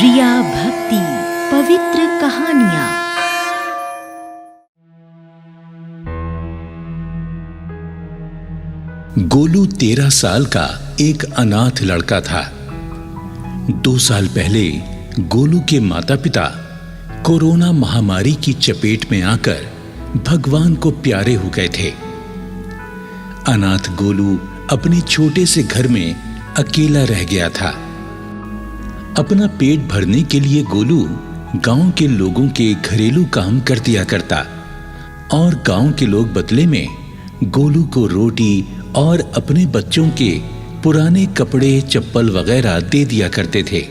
रिया भक्ति पवित्र कहानियाँ। गोलू 13 साल का एक अनाथ लड़का था। 2 साल पहले गोलू के माता पिता कोरोना महामारी की चपेट में आकर भगवान को प्यारे हो गए थे। अनाथ गोलू अपने छोटे से घर में अकेला रह गया था। अपना पेट भरने के लिए गोलू गांव के लोगों के घरेलू काम कर दिया करता और गांव के लोग बदले में गोलू को रोटी और अपने बच्चों के पुराने कपड़े चप्पल वगैरह दे दिया करते थे।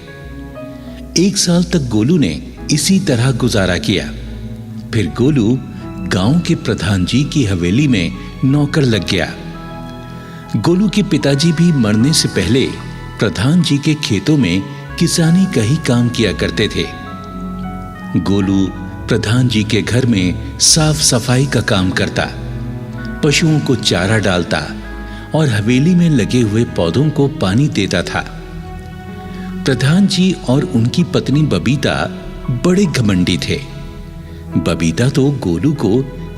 1 साल तक गोलू ने इसी तरह गुजारा किया। फिर गोलू गांव के प्रधान जी की हवेली में नौकर लग गया। गोलू के पिताजी भी मरने से पहले प्रधान जी के खेतों में किसानी का ही काम किया करते थे। गोलू प्रधान जी के घर में साफ सफाई का काम करता, पशुओं को चारा डालता और हवेली में लगे हुए पौधों को पानी देता था। प्रधान जी और उनकी पत्नी बबीता बड़े घमंडी थे। बबीता तो गोलू को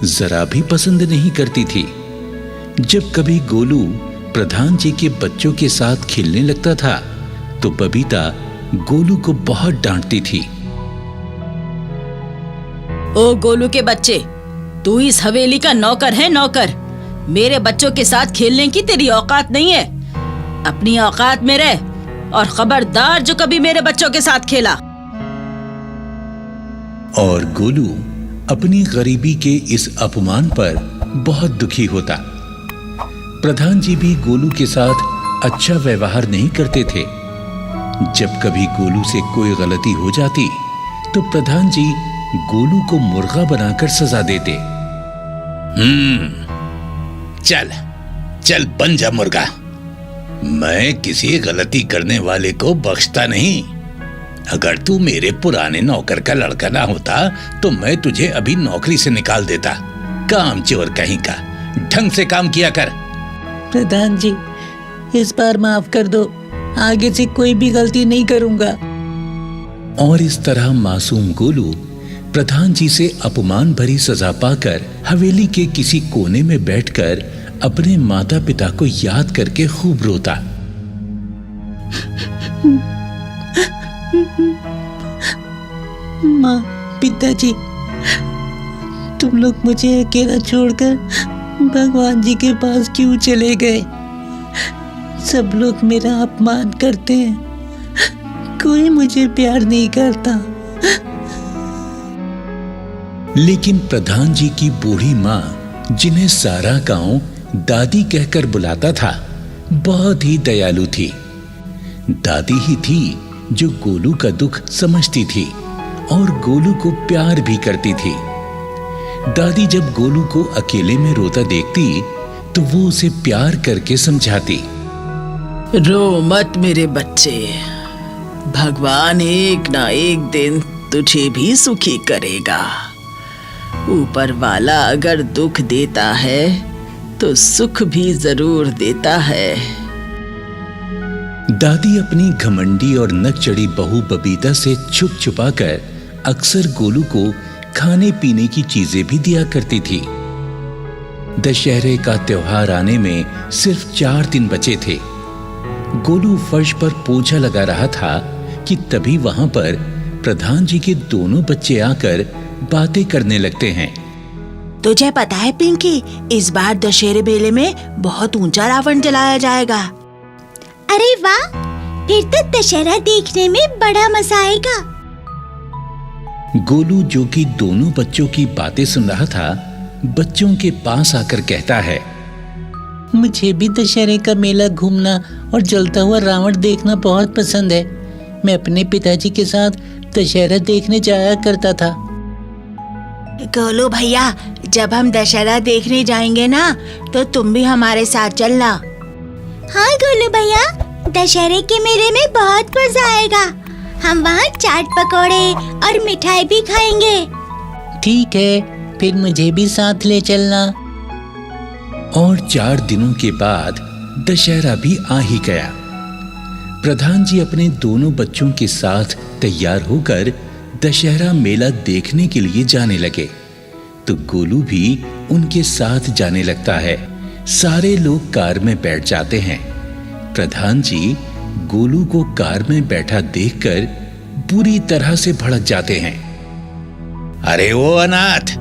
जरा भी पसंद नहीं करती थी। जब कभी गोलू प्रधान जी के बच्चों के साथ खेलने लगता था तो बबीता गोलू को बहुत डांटती थी। ओ गोलू के बच्चे, तू इस हवेली का नौकर है, नौकर। मेरे बच्चों के साथ खेलने की तेरी औकात नहीं है। अपनी औकात में रह और खबरदार जो कभी मेरे बच्चों के साथ खेला। और गोलू अपनी गरीबी के इस अपमान पर बहुत दुखी होता। प्रधान जी भी गोलू के साथ अच्छा व्यवहार नहीं करते थे। जब कभी गोलू से कोई गलती हो जाती तो प्रधान जी गोलू को मुर्गा बनाकर सजा देते। चल चल बन जा मुर्गा। मैं किसी गलती करने वाले को बख्शता नहीं। अगर तू मेरे पुराने नौकर का लड़का ना होता तो मैं तुझे अभी नौकरी से निकाल देता। काम चोर कहीं का, ढंग से काम किया कर। प्रधान जी, इस बार माफ कर दो, आगे से कोई भी गलती नहीं करूंगा। और इस तरह मासूम गोलू प्रधान जी से अपमान भरी सजा पाकर हवेली के किसी कोने में बैठकर अपने माता पिता को याद करके खूब रोता। माँ, पिताजी, तुम लोग मुझे अकेला छोड़कर भगवान जी के पास क्यों चले गए? सब लोग मेरा अपमान करते हैं, कोई मुझे प्यार नहीं करता। लेकिन प्रधान जी की बूढ़ी माँ, जिन्हें सारा गांव दादी कहकर बुलाता था, बहुत ही दयालु थी। दादी ही थी जो गोलू का दुख समझती थी और गोलू को प्यार भी करती थी। दादी जब गोलू को अकेले में रोता देखती तो वो उसे प्यार करके समझाती। रो मत मेरे बच्चे, भगवान एक ना एक दिन तुझे भी सुखी करेगा। ऊपर वाला अगर दुख देता है तो सुख भी जरूर देता है। दादी अपनी घमंडी और नक चढ़ी बहू बबीता से छुप छुपा कर अक्सर गोलू को खाने पीने की चीजें भी दिया करती थी। दशहरे का त्योहार आने में सिर्फ 4 दिन बचे थे। गोलू फर्श पर पोछा लगा रहा था कि तभी वहां पर प्रधान जी के दोनों बच्चे आकर बातें करने लगते हैं। तुझे पता है पिंकी, इस बार दशहरे मेले में बहुत ऊंचा रावण जलाया जाएगा। अरे वाह, फिर तो दशहरा देखने में बड़ा मजा आएगा। गोलू, जो कि दोनों बच्चों की बातें सुन रहा था, बच्चों के पास आकर कहता है, मुझे भी दशहरे का मेला घूमना और जलता हुआ रावण देखना बहुत पसंद है। मैं अपने पिताजी के साथ दशहरा देखने जाया करता था। गोलू भैया, जब हम दशहरा देखने जाएंगे ना तो तुम भी हमारे साथ चलना। हाँ गोलू भैया, दशहरे के मेले में बहुत मजा आएगा। हम वहाँ चाट पकौड़े और मिठाई भी खाएंगे। ठीक है, फिर मुझे भी साथ ले चलना। और 4 दिनों के बाद दशहरा भी आ ही गया। प्रधान जी अपने दोनों बच्चों के साथ तैयार होकर दशहरा मेला देखने के लिए जाने लगे तो गोलू भी उनके साथ जाने लगता है। सारे लोग कार में बैठ जाते हैं। प्रधान जी गोलू को कार में बैठा देखकर बुरी तरह से भड़क जाते हैं। अरे ओ अनाथ,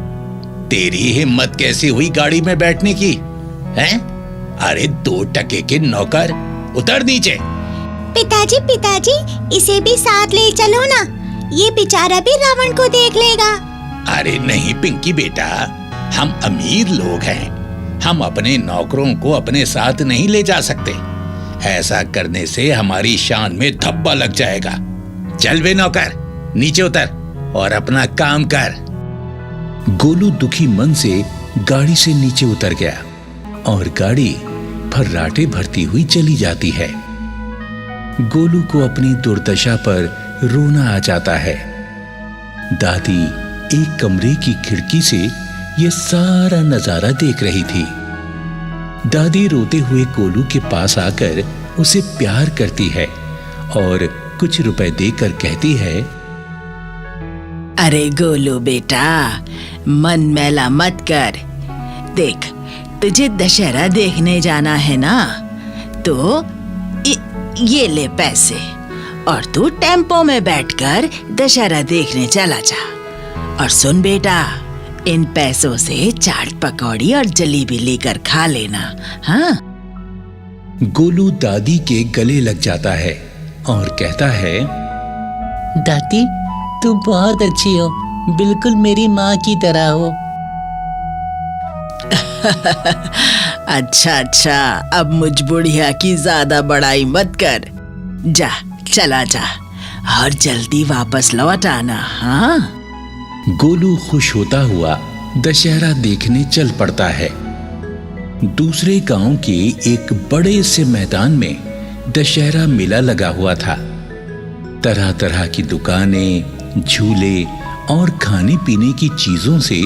तेरी हिम्मत कैसे हुई गाड़ी में बैठने की? हैं? अरे 2 टके के नौकर, उतर नीचे। पिताजी पिताजी, इसे भी साथ ले चलो ना, ये बेचारा भी रावण को देख लेगा। अरे नहीं पिंकी बेटा, हम अमीर लोग हैं, हम अपने नौकरों को अपने साथ नहीं ले जा सकते। ऐसा करने से हमारी शान में धब्बा लग जाएगा। चल बे नौकर, नीचे उतर और अपना काम कर। गोलू दुखी मन से गाड़ी से नीचे उतर गया और गाड़ी फर्राटे भरती हुई चली जाती है। गोलू को अपनी दुर्दशा पर रोना आ जाता है। दादी एक कमरे की खिड़की से यह सारा नजारा देख रही थी। दादी रोते हुए गोलू के पास आकर उसे प्यार करती है और कुछ रुपए देकर कहती है, अरे गोलू बेटा, मन मैला मत कर। देख, तुझे दशहरा देखने जाना है ना, तो ये ले पैसे और तू टेम्पो में बैठकर दशहरा देखने चला जा। और सुन बेटा, इन पैसों से चाट पकौड़ी और जलेबी लेकर खा लेना। हाँ? गोलू दादी के गले लग जाता है और कहता है, दादी तू बहुत अच्छी हो, बिल्कुल मेरी माँ की तरह हो। अच्छा अच्छा, अब मुझ बुढ़िया की ज्यादा बड़ाई मत कर। जा, चला जा और जल्दी वापस लौट आना। हाँ? गोलू खुश होता हुआ दशहरा देखने चल पड़ता है। दूसरे गांव के एक बड़े से मैदान में दशहरा मेला लगा हुआ था। तरह तरह की दुकानें, झूले और खाने पीने की चीजों से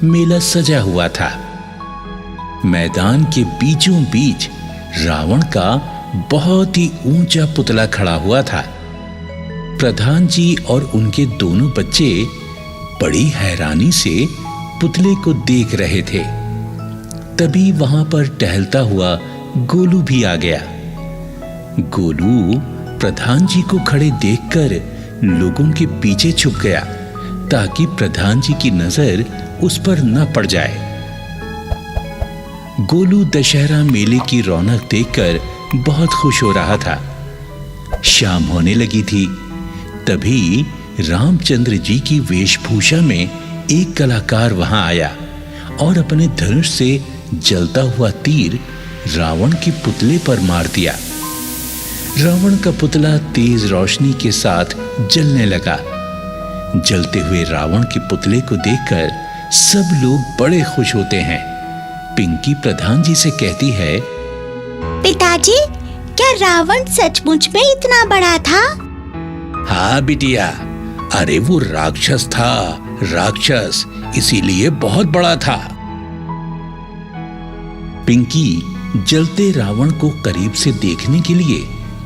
मेला सजा हुआ था। मैदान के बीचों बीच रावण का बहुत ही ऊंचा पुतला खड़ा हुआ था। प्रधान जी और उनके दोनों बच्चे बड़ी हैरानी से पुतले को देख रहे थे। तभी वहां पर टहलता हुआ गोलू भी आ गया। गोलू प्रधान जी को खड़े देखकर लोगों के पीछे छुप गया ताकि प्रधान जी की नजर उस पर न पड़ जाए। गोलू दशहरा मेले की रौनक देखकर बहुत खुश हो रहा था। शाम होने लगी थी। तभी रामचंद्र जी की वेशभूषा में एक कलाकार वहां आया और अपने धनुष से जलता हुआ तीर रावण के पुतले पर मार दिया। रावण का पुतला तेज रोशनी के साथ जलने लगा। जलते हुए रावण के पुतले को देखकर सब लोग बड़े खुश होते हैं। पिंकी प्रधान जी से कहती है, पिताजी, क्या रावण सचमुच में इतना बड़ा था? हाँ बिटिया, अरे वो राक्षस था, राक्षस, इसीलिए बहुत बड़ा था। पिंकी जलते रावण को करीब से देखने के लिए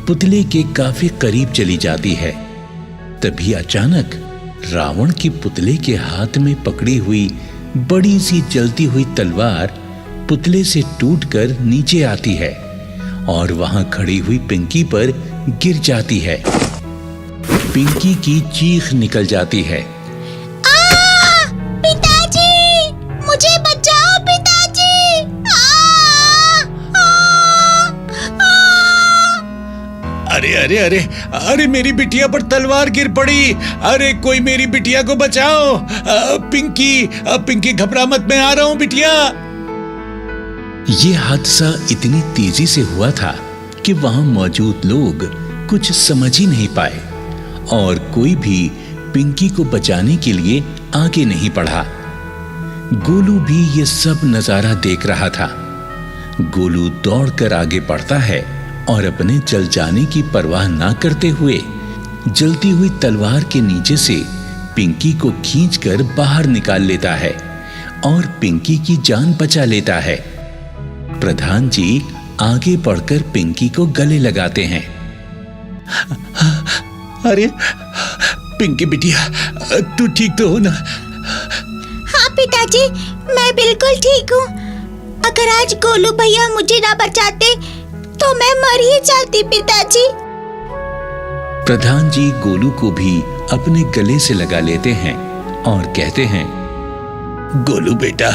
पुतले के काफी करीब चली जाती है। तभी अचानक रावण के पुतले के हाथ में पकड़ी हुई बड़ी सी जलती हुई तलवार पुतले से टूटकर नीचे आती है और वहां खड़ी हुई पिंकी पर गिर जाती है। पिंकी की चीख निकल जाती है। पिताजी, मुझे बचाओ पिताजी! अरे अरे अरे अरे, मेरी बिटिया पर तलवार गिर पड़ी। अरे कोई मेरी बिटिया को बचाओ। पिंकी घबरा मत, मैं आ रहा हूं बिटिया। ये हादसा इतनी तेजी से हुआ था कि वहां मौजूद लोग कुछ समझ ही नहीं पाए और कोई भी पिंकी को बचाने के लिए आगे नहीं बढ़ा। गोलू भी ये सब नजारा देख रहा था। गोलू दौड़कर आगे बढ़ता है और अपने जल जाने की परवाह ना करते हुए जलती हुई तलवार के नीचे से पिंकी को खींचकर बाहर निकाल लेता है और पिंकी की जान बचा लेता है। प्रधान जी आगे बढ़कर पिंकी को गले लगाते हैं। अरे पिंकी बिटिया, तू ठीक तो हो ना? हाँ पिताजी, मैं बिल्कुल ठीक हूँ। अगर आज गोलू भैया मुझे ना बचाते तो मैं मर ही जाती पिताजी। प्रधान जी गोलू को भी अपने गले से लगा लेते हैं और कहते हैं, गोलू बेटा,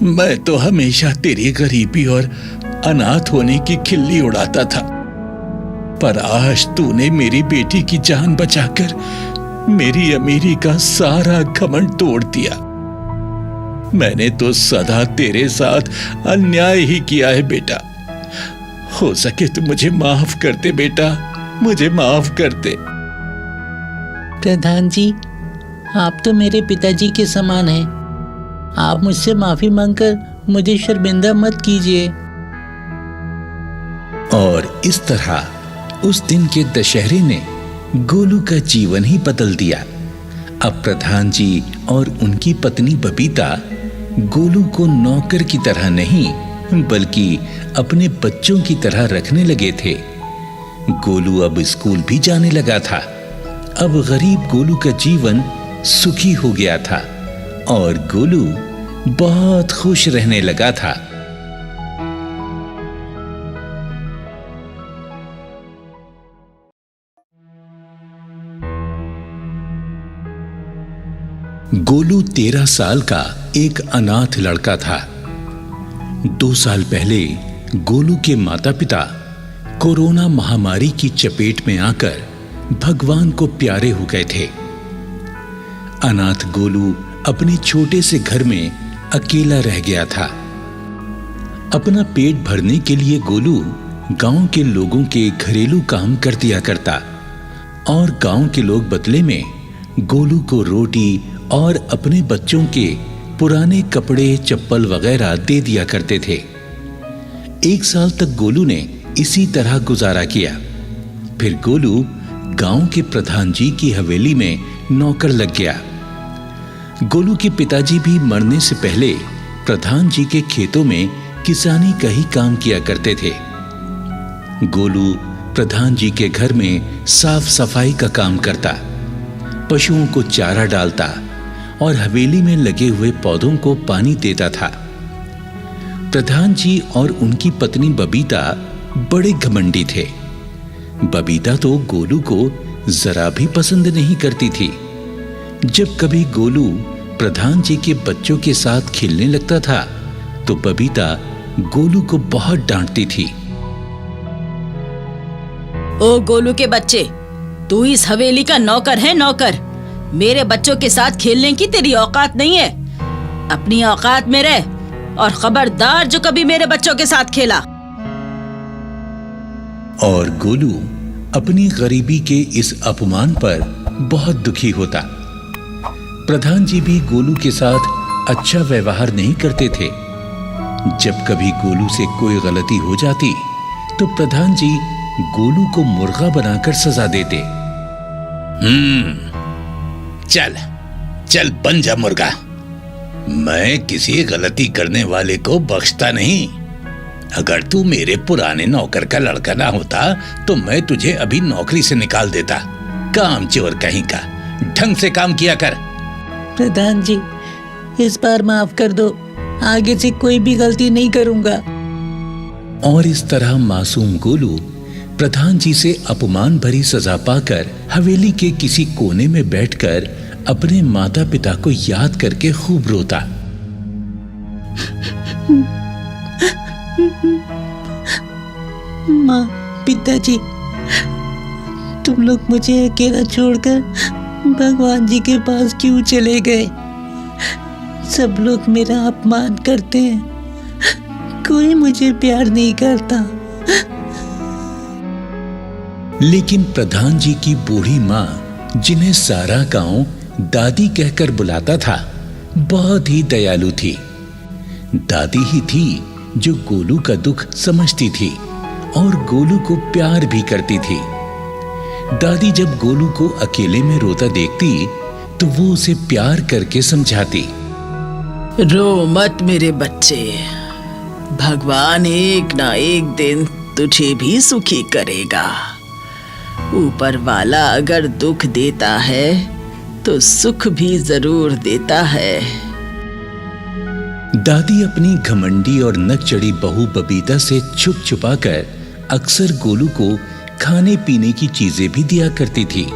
मैं तो हमेशा तेरी गरीबी और अनाथ होने की खिल्ली उड़ाता था, पर आज तूने मेरी बेटी की जान बचाकर मेरी अमीरी का सारा घमंड तोड़ दिया। मैंने तो सदा तेरे साथ अन्याय ही किया है बेटा। हो सके तो मुझे माफ कर दे बेटा, मुझे माफ कर दे। प्रधान जी, आप तो मेरे पिताजी के समान हैं। आप मुझसे माफी मांगकर मुझे शर्मिंदा मत कीजिए। और इस तरह उस दिन के दशहरे ने गोलू का जीवन ही बदल दिया। अब प्रधान जी और उनकी पत्नी बबीता गोलू को नौकर की तरह नहीं बल्कि अपने बच्चों की तरह रखने लगे थे। गोलू अब स्कूल भी जाने लगा था। अब गरीब गोलू का जीवन सुखी हो गया था और गोलू बहुत खुश रहने लगा था। गोलू 13 साल का एक अनाथ लड़का था। 2 साल पहले गोलू के माता पिता कोरोना महामारी की चपेट में आकर भगवान को प्यारे हो गए थे। अनाथ गोलू अपने छोटे से घर में अकेला रह गया था। अपना पेट भरने के लिए गोलू गांव के लोगों के घरेलू काम कर दिया करता और गांव के लोग बदले में गोलू को रोटी और अपने बच्चों के पुराने कपड़े चप्पल वगैरह दे दिया करते थे। 1 साल तक गोलू ने इसी तरह गुजारा किया। फिर गोलू गांव के प्रधान जी की हवेली में नौकर लग गया। गोलू के पिताजी भी मरने से पहले प्रधान जी के खेतों में किसानी का ही काम किया करते थे। गोलू प्रधान जी के घर में साफ सफाई का काम करता, पशुओं को चारा डालता और हवेली में लगे हुए पौधों को पानी देता था। प्रधान जी और उनकी पत्नी बबीता बड़े घमंडी थे। बबीता तो गोलू को जरा भी पसंद नहीं करती थी। जब कभी गोलू प्रधान जी के बच्चों के साथ खेलने लगता था तो बबीता गोलू को बहुत डांटती थी। ओ गोलू के बच्चे, तू इस हवेली का नौकर है, नौकर। मेरे बच्चों के साथ खेलने की तेरी औकात नहीं है। अपनी औकात में रह और खबरदार जो कभी मेरे बच्चों के साथ खेला। और गोलू अपनी गरीबी के इस अपमान पर बहुत दुखी होता। प्रधान जी भी गोलू के साथ अच्छा व्यवहार नहीं करते थे। जब कभी गोलू से कोई गलती हो जाती तो प्रधान जी गोलू को मुर्गा बनाकर सजा देते। चल चल बन जा मुर्गा। मैं किसी गलती करने वाले को बख्शता नहीं। अगर तू मेरे पुराने नौकर का लड़का ना होता तो मैं तुझे अभी नौकरी से निकाल देता। काम चोर कहीं का, ढंग से काम किया कर। प्रधान जी, इस बार माफ कर दो, आगे से कोई भी गलती नहीं करूंगा। और इस तरह मासूम गोलू प्रधान जी से अपमान भरी सजा पाकर हवेली के किसी कोने में बैठकर अपने माता पिता को याद करके खूब रोता। माँ, पिताजी, तुम लोग मुझे अकेला छोड़कर भगवान जी के पास क्यों चले गए? सब लोग मेरा अपमान करते हैं, कोई मुझे प्यार नहीं करता। लेकिन प्रधान जी की बूढ़ी माँ, जिन्हें सारा गांव दादी कहकर बुलाता था, बहुत ही दयालु थी। दादी ही थी जो गोलू का दुख समझती थी और गोलू को प्यार भी करती थी। दादी जब गोलू को अकेले में रोता देखती तो वो उसे प्यार करके समझाती। रो मत मेरे बच्चे, भगवान एक ना एक दिन तुझे भी सुखी करेगा। ऊपर वाला अगर दुख देता है तो सुख भी जरूर देता है। दादी अपनी घमंडी और नक चढ़ी बहू बबीता से छुप छुपा कर अक्सर गोलू को खाने पीने की चीजें भी दिया करती थी।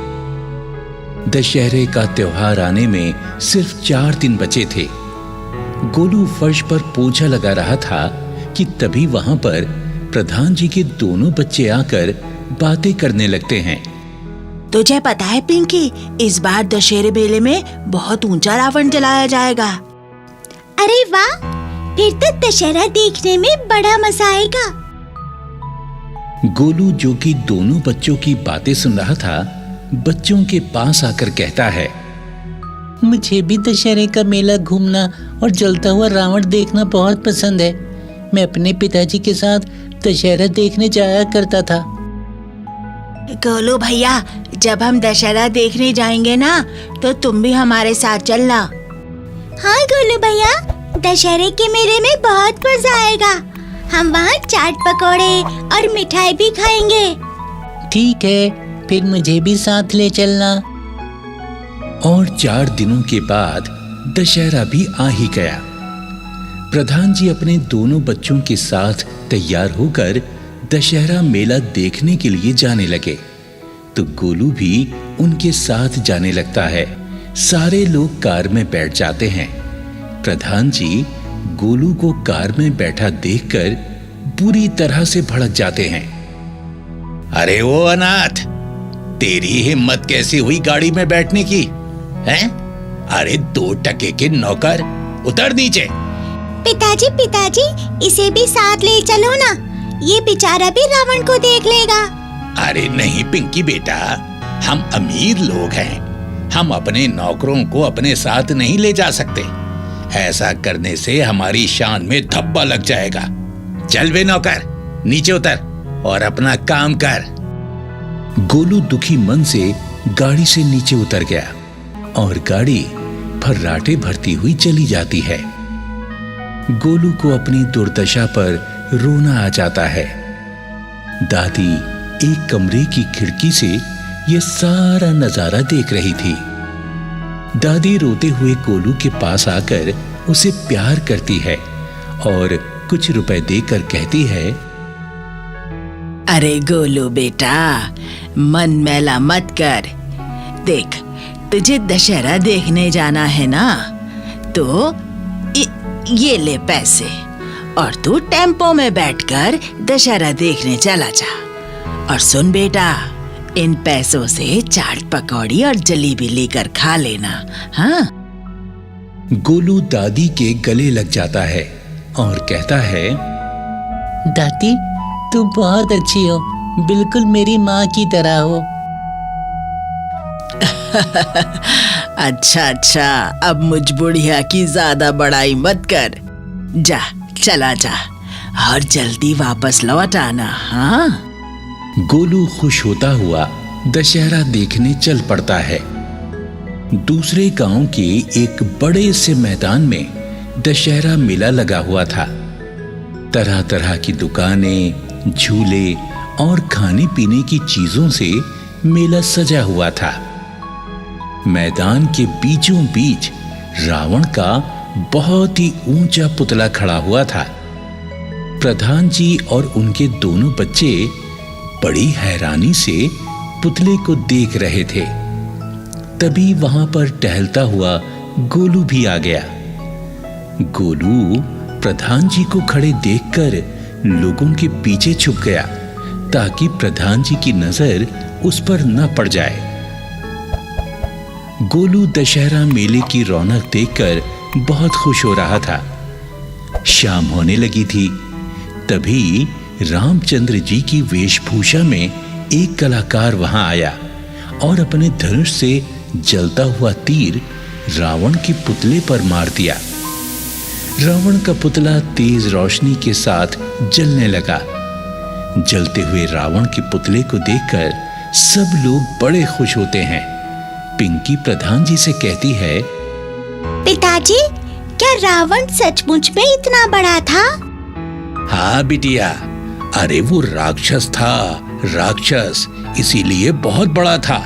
दशहरे का त्योहार आने में सिर्फ 4 दिन बचे थे। गोलू फर्श पर पोछा लगा रहा था कि तभी वहां पर प्रधान जी के दोनों बच्चे आकर बातें करने लगते हैं। तुझे पता है पिंकी, इस बार दशहरे मेले में बहुत ऊंचा रावण जलाया जाएगा। अरे वाह, फिर तो दशहरा देखने में बड़ा मजा आएगा। गोलू, जो कि दोनों बच्चों की बातें सुन रहा था, बच्चों के पास आकर कहता है, मुझे भी दशहरे का मेला घूमना और जलता हुआ रावण देखना बहुत पसंद है। मैं अपने पिताजी के साथ दशहरा देखने जाया करता था। गोलू भैया, जब हम दशहरा देखने जाएंगे ना, तो तुम भी हमारे साथ चलना। हाँ गोलू भैया, दशहरे के मेले में बहुत मजा आएगा। हम वहाँ चाट पकौड़े और मिठाई भी खाएंगे। ठीक है, फिर मुझे भी साथ ले चलना। और 4 दिनों के बाद दशहरा भी आ ही गया। प्रधान जी अपने दोनों बच्चों के साथ तैयार होकर दशहरा मेला देखने के लिए जाने लगे, तो गोलू भी उनके साथ जाने लगता है। सारे लोग कार में बैठ जाते हैं। प्रधान जी गोलू को कार में बैठा देखकर बुरी तरह से भड़क जाते हैं। अरे वो अनाथ, तेरी हिम्मत कैसी हुई गाड़ी में बैठने की? हैं? अरे 2 टके के नौकर, उतर नीचे। पिताजी पिताजी, इसे भी साथ ले चलो ना, ये बेचारा भी रावण को देख लेगा। अरे नहीं पिंकी बेटा, हम अमीर लोग हैं, हम अपने नौकरों को अपने साथ नहीं ले जा सकते। ऐसा करने से हमारी शान में धब्बा लग जाएगा। चल बे नौकर, नीचे उतर और अपना काम कर। गोलू दुखी मन से गाड़ी से नीचे उतर गया और गाड़ी फर्राटे भरती हुई चली जाती है। गोलू को अपनी दुर्दशा पर रोना आ जाता है। दादी एक कमरे की खिड़की से ये सारा नजारा देख रही थी। दादी रोते हुए गोलू के पास आकर उसे प्यार करती है और कुछ रुपए देकर कहती है, अरे गोलू बेटा, मन मैला मत कर। देख, तुझे दशहरा देखने जाना है ना, तो ये ले पैसे और तू टेम्पो में बैठकर दशहरा देखने चला जा। और सुन बेटा, इन पैसों से चाट पकौड़ी और जलेबी लेकर खा लेना। हाँ? गोलू दादी के गले लग जाता है और कहता है, दादी तू बहुत अच्छी हो, बिल्कुल मेरी माँ की तरह हो। अच्छा, अब मुझ बुढ़िया की ज्यादा बड़ाई मत कर। जा, चला जा और जल्दी वापस लौट आना। हाँ? गोलू खुश होता हुआ दशहरा देखने चल पड़ता है। दूसरे गांव के एक बड़े से मैदान में दशहरा मेला लगा हुआ था। तरह तरह की दुकानें, झूले और खाने पीने की चीजों से मेला सजा हुआ था। मैदान के बीचों बीच रावण का बहुत ही ऊंचा पुतला खड़ा हुआ था। प्रधान जी और उनके दोनों बच्चे बड़ी हैरानी से पुतले को देख रहे थे। तभी वहां पर टहलता हुआ गोलू भी आ गया। गोलू प्रधान जी को खड़े देखकर लोगों के पीछे छुप गया ताकि प्रधान जी की नजर उस पर न पड़ जाए। गोलू दशहरा मेले की रौनक देखकर बहुत खुश हो रहा था। शाम होने लगी थी। तभी रामचंद्र जी की वेशभूषा में एक कलाकार वहां आया और अपने धनुष से जलता हुआ तीर रावण के पुतले पर मार दिया। रावण का पुतला तेज रोशनी के साथ जलने लगा। जलते हुए रावण के पुतले को देखकर सब लोग बड़े खुश होते हैं। पिंकी प्रधान जी से कहती है, पिताजी, क्या रावण सचमुच में इतना बड़ा था? हाँ बिटिया, अरे वो राक्षस था, राक्षस। इसीलिए बहुत बड़ा था।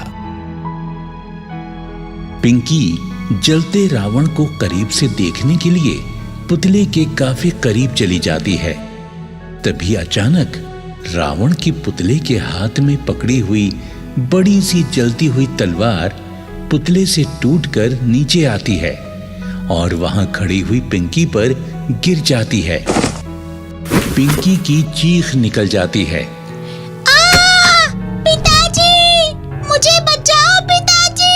पिंकी जलते रावण को करीब से देखने के लिए पुतले के काफी करीब चली जाती है। तभी अचानक रावण के पुतले के हाथ में पकड़ी हुई बड़ी सी जलती हुई तलवार पुतले से टूटकर नीचे आती है और वहां खड़ी हुई पिंकी पर गिर जाती है। पिंकी की चीख निकल जाती है। पिताजी, मुझे बचाओ पिताजी!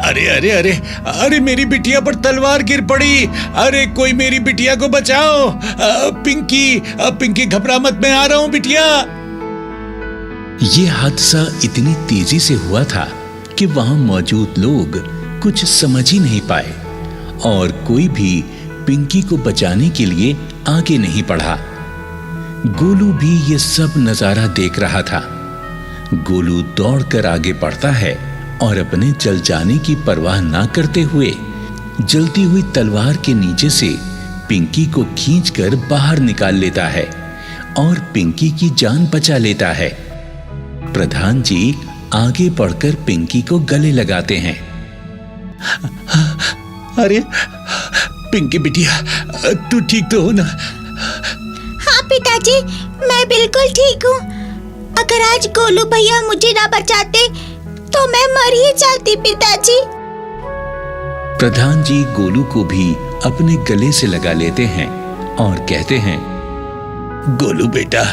अरे अरे अरे अरे, मेरी बिटिया पर तलवार गिर पड़ी। अरे कोई मेरी बिटिया को बचाओ। पिंकी घबरा मत, मैं आ रहा हूं बिटिया। ये हादसा इतनी तेजी से हुआ था कि वहां मौजूद लोग कुछ समझ ही नहीं पाए और कोई भी पिंकी को बचाने के लिए आगे नहीं बढ़ा। गोलू भी ये सब नजारा देख रहा था। गोलू दौड़कर आगे बढ़ता है और अपने जल जाने की परवाह ना करते हुए जलती हुई तलवार के नीचे से पिंकी को खींचकर बाहर निकाल लेता है और पिंकी की जान बचा लेता है। प्रधान जी आगे बढ़कर पिंकी को गले लगाते हैं। अरे पिंकी बिटिया, तू ठीक तो हो ना? हाँ पिताजी, मैं बिल्कुल ठीक हूँ। अगर आज गोलू भैया मुझे ना बचाते तो मैं मर ही जाती पिताजी। प्रधान जी गोलू को भी अपने गले से लगा लेते हैं और कहते हैं, गोलू बेटा,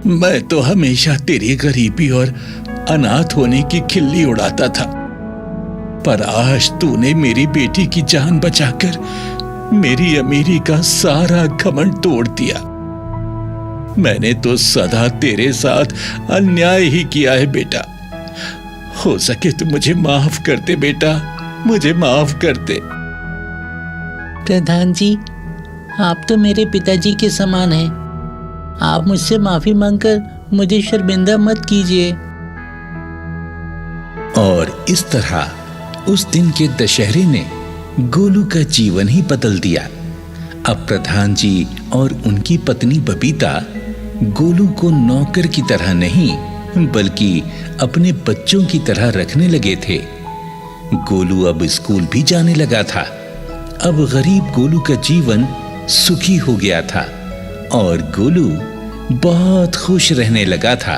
मैं तो हमेशा तेरी गरीबी और अनाथ होने की खिल्ली उड़ाता था, पर आज तूने मेरी बेटी की जान बचाकर मेरी अमीरी का सारा घमंड तोड़ दिया। मैंने तो सदा तेरे साथ अन्याय ही किया है बेटा। हो सके तो मुझे माफ कर दे बेटा, मुझे माफ कर दे। प्रधान जी, आप तो मेरे पिताजी के समान हैं। आप मुझसे माफी मांगकर मुझे शर्मिंदा मत कीजिए। और इस तरह उस दिन के दशहरे ने गोलू का जीवन ही बदल दिया। अब प्रधान जी और उनकी पत्नी बबीता गोलू को नौकर की तरह नहीं बल्कि अपने बच्चों की तरह रखने लगे थे। गोलू अब स्कूल भी जाने लगा था। अब गरीब गोलू का जीवन सुखी हो गया था और गोलू बहुत खुश रहने लगा था।